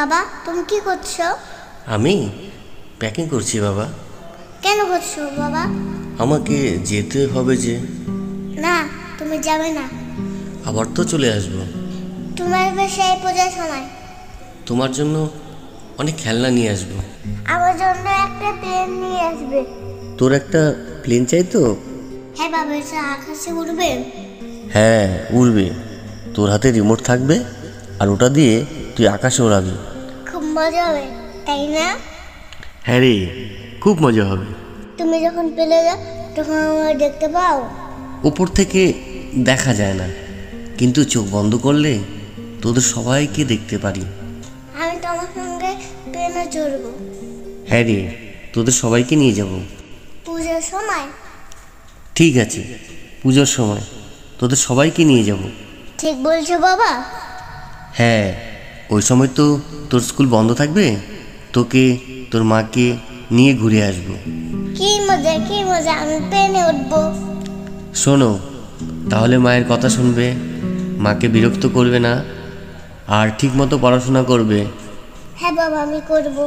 বাবা, তুমি কি করছো? আমি প্যাকিং করছি বাবা। কেন করছো বাবা? আমাকে যেতে হবে যে। না, তুমি যাবে না। আবার তো চলে আসবো। তোমার বাসায় পূজার সময় তোমার জন্য অনেক খেলনা নিয়ে আসবো। আমার জন্য একটা প্লেন নিয়ে আসবে। তোর একটা প্লেন চাই তো? হ্যাঁ বাবা, এটা আকাশে উড়বে। হ্যাঁ উড়বে, তোর হাতে রিমোট থাকবে আর ওটা দিয়ে তুই আকাশে ওড়াবি। খুব মজা হবে, তাই না? হ্যাঁ রে, খুব মজা হবে। তুমি যখন পেলে যাও তখন আমায় দেখতে পাও? উপর থেকে দেখা যায় না, কিন্তু চোখ বন্ধ করলে তোদের সবাইকে দেখতে পারি। আমি তোমার সঙ্গে প্লেনে চড়বো। হ্যাঁ রে, তোদের সবাইকে নিয়ে যাব। পূজার সময়? ঠিক আছে, পুজোর সময় তোদের সবাইকে নিয়ে যাব। ঠিক বলছো বাবা। হ্যাঁ, ওই সময় তো তোর স্কুল বন্ধ থাকবে, তোকে তোর মাকে নিয়ে ঘুরে আসবো। কি মজা কি মজা, আমি প্লেনে উঠবো। শোনো, তাহলে মায়ের কথা শুনবে, মাকে বিরক্ত করবে না, আর ঠিক মতো পড়াশোনা করবে। হ্যাঁ বাবা, আমি করবো।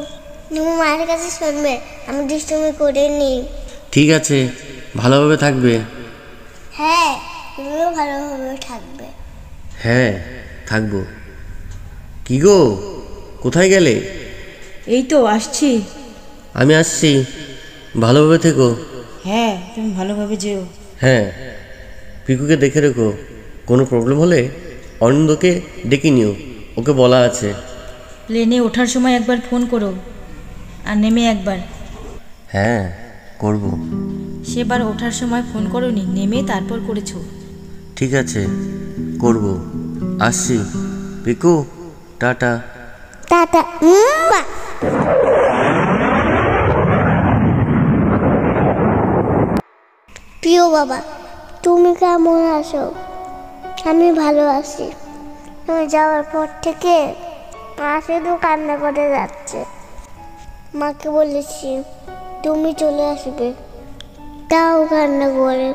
তুমি মায়ের কাছে শুনবে, আমি দুষ্টুমি করে নি। ঠিক আছে, ভালোভাবে থাকবে। হ্যাঁ, তুমিও ভালোভাবে থাকবে। হ্যাঁ থাকবো। কি গো, কোথায় গেলে? এই তো আসছি। আমি আসছি, ভালোভাবে থেকো। হ্যাঁ, তুমি ভালোভাবে যেও। হ্যাঁ, পিকুকে দেখে রেখো, কোনো প্রবলেম হলে অনিন্দকে ডেকে নিও, ওকে বলা আছে। প্লেনে ওঠার সময় একবার ফোন করো, আর নেমে একবার। হ্যাঁ করব। সেবার ওঠার সময় ফোন করোনি, নেমে তারপর করেছো। ঠিক আছে, করব। আসছি পিকু, টাটা। টাটা। প্রিয় বাবা, তুমি কেমন আছো? আমি ভালো আছি। তুমি যাওয়ার পর থেকে মা শুধু কান্না করে যাচ্ছে। মাকে বলেছি তুমি চলে আসবে, তাও কান্না করে।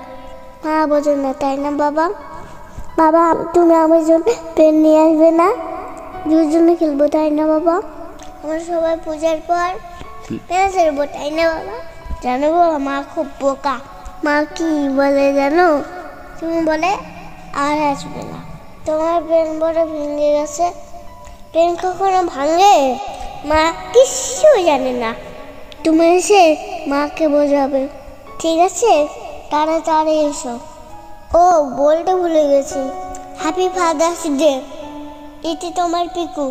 মা বোঝে না, তাই না বাবা? বাবা, তুমি আমার জন্য পেন নিয়ে আসবে না? দুজনে খেলবো, তাই না বাবা? আমরা সবাই পূজার পর পেন খেলবো, তাই না বাবা? জানো বাবা, মা খুব বোকা। মা কি বলে জানো? তুমি বলে আর আসবে না, তোমার পেন বড় ভেঙে গেছে। পেন কখনো ভাঙে? মা কিচ্ছু জানে না। তুমি এসে মাকে বোঝাবে, ঠিক আছে? তাড়াতাড়ি এসো। ও, বলতে ভুলে গেছি, হ্যাপি ফাদার্স ডে। এটি তোমার পিকু।